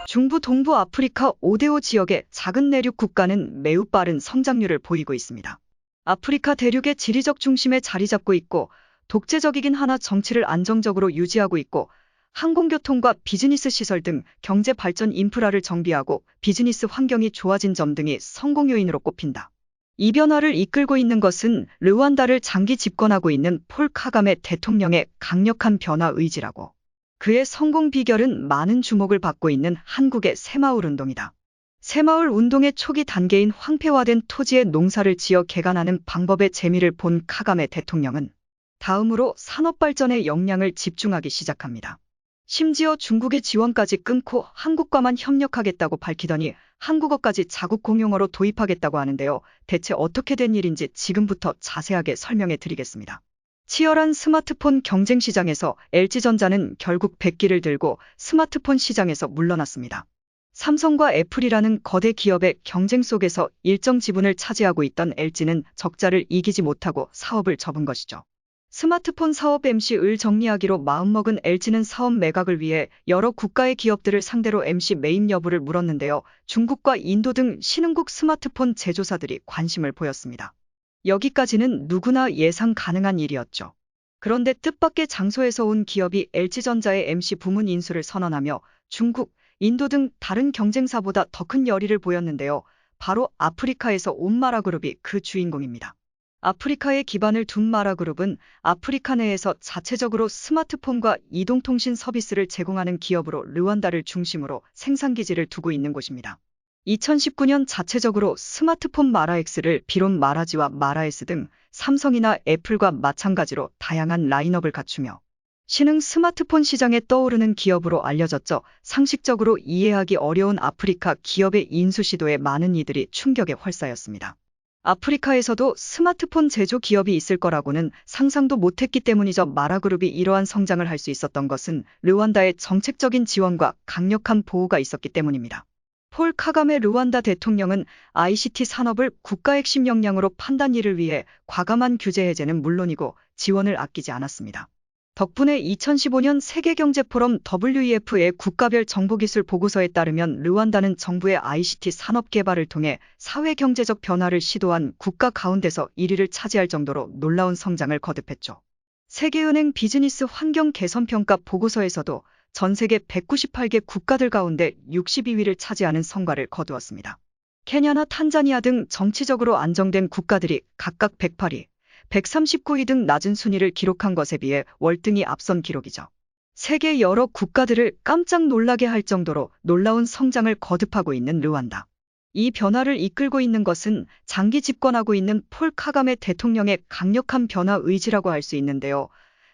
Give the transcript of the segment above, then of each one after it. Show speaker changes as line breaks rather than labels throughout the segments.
중부 동부 아프리카 오데오 지역의 작은 내륙 국가는 매우 빠른 성장률을 보이고 있습니다. 아프리카 대륙의 지리적 중심에 자리 잡고 있고 독재적이긴 하나 정치를 안정적으로 유지하고 있고 항공교통과 비즈니스 시설 등 경제 발전 인프라를 정비하고 비즈니스 환경이 좋아진 점 등이 성공 요인으로 꼽힌다. 이 변화를 이끌고 있는 것은 르완다를 장기 집권하고 있는 폴 카가메 대통령의 강력한 변화 의지라고. 그의 성공 비결은 많은 주목을 받고 있는 한국의 새마을 운동이다. 새마을 운동의 초기 단계인 황폐화된 토지에 농사를 지어 개간하는 방법의 재미를 본 카가메 대통령은 다음으로 산업 발전에 역량을 집중하기 시작합니다. 심지어 중국의 지원까지 끊고 한국과만 협력하겠다고 밝히더니 한국어까지 자국 공용어로 도입하겠다고 하는데요. 대체 어떻게 된 일인지 지금부터 자세하게 설명해 드리겠습니다. 치열한 스마트폰 경쟁 시장에서 LG전자는 결국 백기를 들고 스마트폰 시장에서 물러났습니다. 삼성과 애플이라는 거대 기업의 경쟁 속에서 일정 지분을 차지하고 있던 LG는 적자를 이기지 못하고 사업을 접은 것이죠. 스마트폰 사업 MC을 정리하기로 마음먹은 LG는 사업 매각을 위해 여러 국가의 기업들을 상대로 MC 매입 여부를 물었는데요. 중국과 인도 등 신흥국 스마트폰 제조사들이 관심을 보였습니다. 여기까지는 누구나 예상 가능한 일이었죠. 그런데 뜻밖의 장소에서 온 기업이 LG전자의 MC 부문 인수를 선언하며 중국, 인도 등 다른 경쟁사보다 더 큰 열의를 보였는데요. 바로 아프리카에서 온 마라그룹이 그 주인공입니다. 아프리카에 기반을 둔 마라그룹은 아프리카 내에서 자체적으로 스마트폰과 이동통신 서비스를 제공하는 기업으로 르완다를 중심으로 생산기지를 두고 있는 곳입니다. 2019년 자체적으로 스마트폰 마라X를 비롯 마라지와 마라S 등 삼성이나 애플과 마찬가지로 다양한 라인업을 갖추며 신흥 스마트폰 시장에 떠오르는 기업으로 알려졌죠. 상식적으로 이해하기 어려운 아프리카 기업의 인수 시도에 많은 이들이 충격에 휩싸였습니다. 아프리카에서도 스마트폰 제조 기업이 있을 거라고는 상상도 못했기 때문이죠. 마라그룹이 이러한 성장을 할 수 있었던 것은 르완다의 정책적인 지원과 강력한 보호가 있었기 때문입니다. 폴 카가메 르완다 대통령은 ICT 산업을 국가 핵심 역량으로 판단일을 위해 과감한 규제 해제는 물론이고 지원을 아끼지 않았습니다. 덕분에 2015년 세계경제포럼 WEF의 국가별 정보기술 보고서에 따르면 르완다는 정부의 ICT 산업 개발을 통해 사회경제적 변화를 시도한 국가 가운데서 1위를 차지할 정도로 놀라운 성장을 거듭했죠. 세계은행 비즈니스 환경 개선 평가 보고서에서도 전 세계 198개 국가들 가운데 62위를 차지하는 성과를 거두었습니다. 케냐나 탄자니아 등 정치적으로 안정된 국가들이 각각 108위, 139위 등 낮은 순위를 기록한 것에 비해 월등히 앞선 기록이죠. 세계 여러 국가들을 깜짝 놀라게 할 정도로 놀라운 성장을 거듭하고 있는 르완다. 이 변화를 이끌고 있는 것은 장기 집권하고 있는 폴 카가메 대통령의 강력한 변화 의지라고 할 수 있는데요.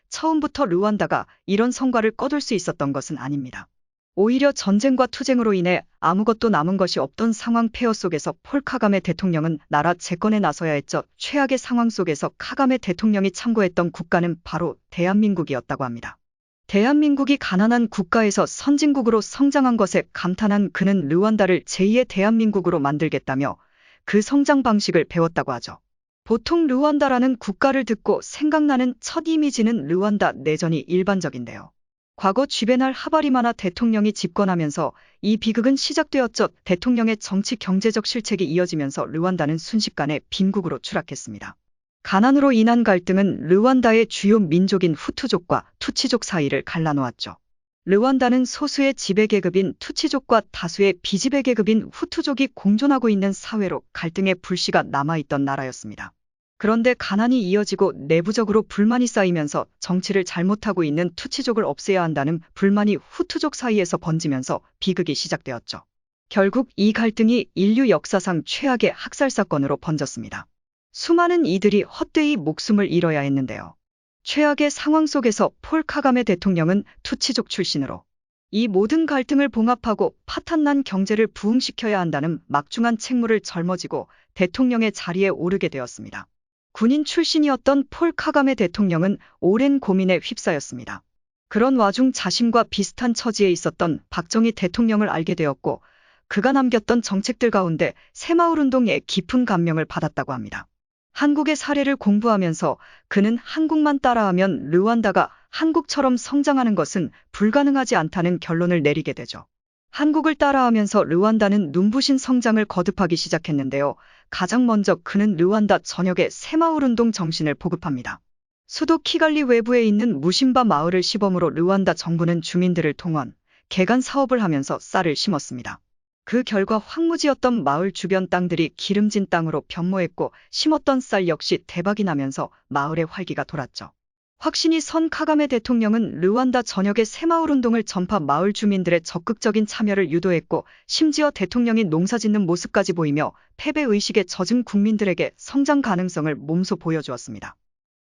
처음부터 르완다가 이런 성과를 거둘 수 있었던 것은 아닙니다. 오히려 전쟁과 투쟁으로 인해 아무것도 남은 것이 없던 상황 폐허 속에서 폴 카가메 대통령은 나라 재건에 나서야 했죠. 최악의 상황 속에서 카가메 대통령이 참고했던 국가는 바로 대한민국이었다고 합니다. 대한민국이 가난한 국가에서 선진국으로 성장한 것에 감탄한 그는 르완다를 제2의 대한민국으로 만들겠다며 그 성장 방식을 배웠다고 하죠. 보통 르완다라는 국가를 듣고 생각나는 첫 이미지는 르완다 내전이 일반적인데요. 과거 주베날 하바리마나 대통령이 집권하면서 이 비극은 시작되었죠. 대통령의 정치 경제적 실책이 이어지면서 르완다는 순식간에 빈국으로 추락했습니다. 가난으로 인한 갈등은 르완다의 주요 민족인 후투족과 투치족 사이를 갈라놓았죠. 르완다는 소수의 지배계급인 투치족과 다수의 비지배계급인 후투족이 공존하고 있는 사회로 갈등의 불씨가 남아있던 나라였습니다. 그런데 가난이 이어지고 내부적으로 불만이 쌓이면서 정치를 잘못하고 있는 투치족을 없애야 한다는 불만이 후투족 사이에서 번지면서 비극이 시작되었죠. 결국 이 갈등이 인류 역사상 최악의 학살 사건으로 번졌습니다. 수많은 이들이 헛되이 목숨을 잃어야 했는데요. 최악의 상황 속에서 폴 카가메 대통령은 투치족 출신으로 이 모든 갈등을 봉합하고 파탄난 경제를 부흥시켜야 한다는 막중한 책무를 짊어지고 대통령의 자리에 오르게 되었습니다. 군인 출신이었던 폴 카가메 대통령은 오랜 고민에 휩싸였습니다. 그런 와중 자신과 비슷한 처지에 있었던 박정희 대통령을 알게 되었고 그가 남겼던 정책들 가운데 새마을운동에 깊은 감명을 받았다고 합니다. 한국의 사례를 공부하면서 그는 한국만 따라하면 르완다가 한국처럼 성장하는 것은 불가능하지 않다는 결론을 내리게 되죠. 한국을 따라하면서 르완다는 눈부신 성장을 거듭하기 시작했는데요. 가장 먼저 그는 르완다 전역에 새마을운동 정신을 보급합니다. 수도 키갈리 외부에 있는 무심바 마을을 시범으로 르완다 정부는 주민들을 동원, 개간 사업을 하면서 쌀을 심었습니다. 그 결과 황무지였던 마을 주변 땅들이 기름진 땅으로 변모했고 심었던 쌀 역시 대박이 나면서 마을에 활기가 돌았죠. 확신이 선 카가메 대통령은 르완다 전역의 새마을운동을 전파 마을 주민들의 적극적인 참여를 유도했고 심지어 대통령이 농사짓는 모습까지 보이며 패배의식에 젖은 국민들에게 성장 가능성을 몸소 보여주었습니다.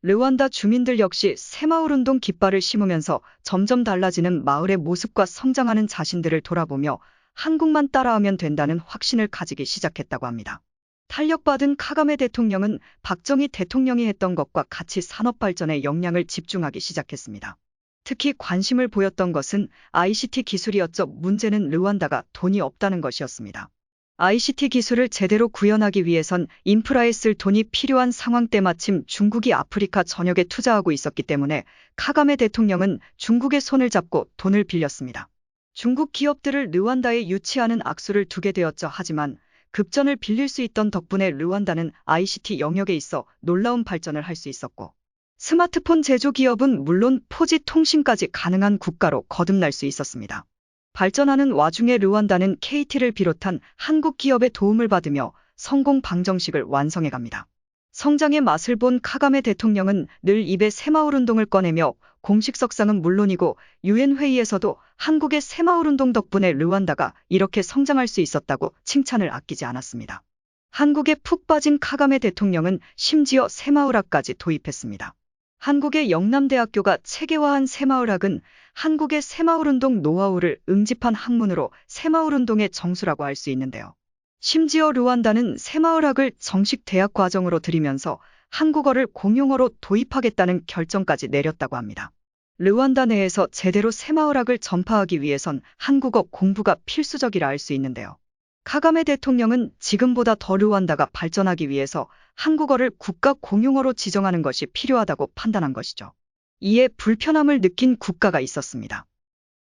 르완다 주민들 역시 새마을운동 깃발을 심으면서 점점 달라지는 마을의 모습과 성장하는 자신들을 돌아보며 한국만 따라하면 된다는 확신을 가지기 시작했다고 합니다. 탄력받은 카가메 대통령은 박정희 대통령이 했던 것과 같이 산업발전에 역량을 집중하기 시작했습니다. 특히 관심을 보였던 것은 ICT 기술이었죠. 문제는 르완다가 돈이 없다는 것이었습니다. ICT 기술을 제대로 구현하기 위해선 인프라에 쓸 돈이 필요한 상황 때 마침 중국이 아프리카 전역에 투자하고 있었기 때문에 카가메 대통령은 중국의 손을 잡고 돈을 빌렸습니다. 중국 기업들을 르완다에 유치하는 악수를 두게 되었죠. 하지만 급전을 빌릴 수 있던 덕분에 르완다는 ICT 영역에 있어 놀라운 발전을 할 수 있었고 스마트폰 제조 기업은 물론 포지 통신까지 가능한 국가로 거듭날 수 있었습니다. 발전하는 와중에 르완다는 KT를 비롯한 한국 기업의 도움을 받으며 성공 방정식을 완성해갑니다. 성장의 맛을 본 카가메 대통령은 늘 입에 새마을운동을 꺼내며 공식 석상은 물론이고 UN 회의에서도 한국의 새마을운동 덕분에 르완다가 이렇게 성장할 수 있었다고 칭찬을 아끼지 않았습니다. 한국에 푹 빠진 카가메 대통령은 심지어 새마을학까지 도입했습니다. 한국의 영남대학교가 체계화한 새마을학은 한국의 새마을운동 노하우를 응집한 학문으로 새마을운동의 정수라고 할 수 있는데요. 심지어 르완다는 새마을학을 정식 대학 과정으로 들이면서 한국어를 공용어로 도입하겠다는 결정까지 내렸다고 합니다. 르완다 내에서 제대로 새마을학을 전파하기 위해선 한국어 공부가 필수적이라 할 수 있는데요. 카가메 대통령은 지금보다 더 르완다가 발전하기 위해서 한국어를 국가 공용어로 지정하는 것이 필요하다고 판단한 것이죠. 이에 불편함을 느낀 국가가 있었습니다.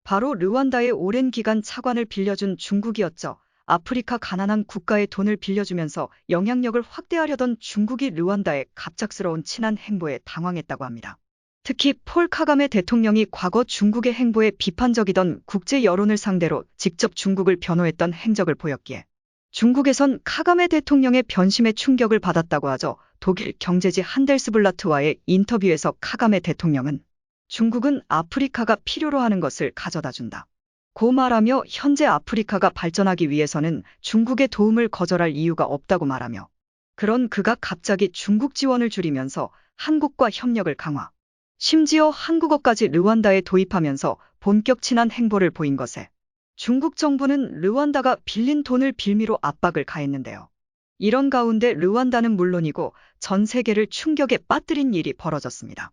바로 르완다의 오랜 기간 차관을 빌려준 중국이었죠. 아프리카 가난한 국가에 돈을 빌려주면서 영향력을 확대하려던 중국이 르완다의 갑작스러운 친한 행보에 당황했다고 합니다. 특히 폴 카가메 대통령이 과거 중국의 행보에 비판적이던 국제 여론을 상대로 직접 중국을 변호했던 행적을 보였기에 중국에선 카가메 대통령의 변심에 충격을 받았다고 하죠. 독일 경제지 한델스블라트와의 인터뷰에서 카가메 대통령은 중국은 아프리카가 필요로 하는 것을 가져다 준다 고 말하며 현재 아프리카가 발전하기 위해서는 중국의 도움을 거절할 이유가 없다고 말하며 그런 그가 갑자기 중국 지원을 줄이면서 한국과 협력을 강화, 심지어 한국어까지 르완다에 도입하면서 본격 친한 행보를 보인 것에 중국 정부는 르완다가 빌린 돈을 빌미로 압박을 가했는데요. 이런 가운데 르완다는 물론이고 전 세계를 충격에 빠뜨린 일이 벌어졌습니다.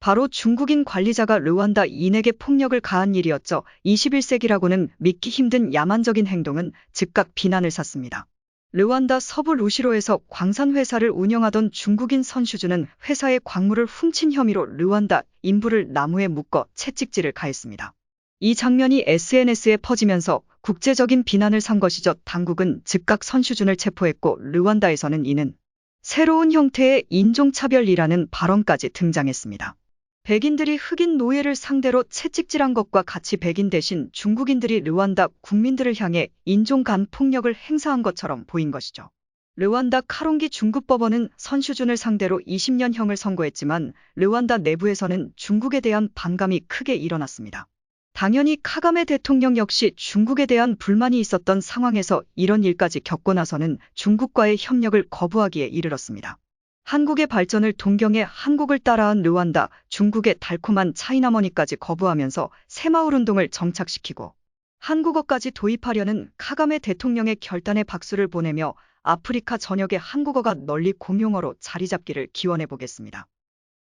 바로 중국인 관리자가 르완다인에게 폭력을 가한 일이었죠. 21세기라고는 믿기 힘든 야만적인 행동은 즉각 비난을 샀습니다. 르완다 서부 루시로에서 광산회사를 운영하던 중국인 선슈주는 회사의 광물을 훔친 혐의로 르완다 인부를 나무에 묶어 채찍질을 가했습니다. 이 장면이 SNS에 퍼지면서 국제적인 비난을 산 것이죠. 당국은 즉각 선슈준을 체포했고 르완다에서는 이는 새로운 형태의 인종차별이라는 발언까지 등장했습니다. 백인들이 흑인 노예를 상대로 채찍질한 것과 같이 백인 대신 중국인들이 르완다 국민들을 향해 인종 간 폭력을 행사한 것처럼 보인 것이죠. 르완다 카롱기 중급법원은 선슈준을 상대로 20년형을 선고했지만 르완다 내부에서는 중국에 대한 반감이 크게 일어났습니다. 당연히 카가메 대통령 역시 중국에 대한 불만이 있었던 상황에서 이런 일까지 겪고 나서는 중국과의 협력을 거부하기에 이르렀습니다. 한국의 발전을 동경해 한국을 따라한 르완다, 중국의 달콤한 차이나머니까지 거부하면서 새마을운동을 정착시키고 한국어까지 도입하려는 카가메 대통령의 결단에 박수를 보내며 아프리카 전역에 한국어가 널리 공용어로 자리 잡기를 기원해 보겠습니다.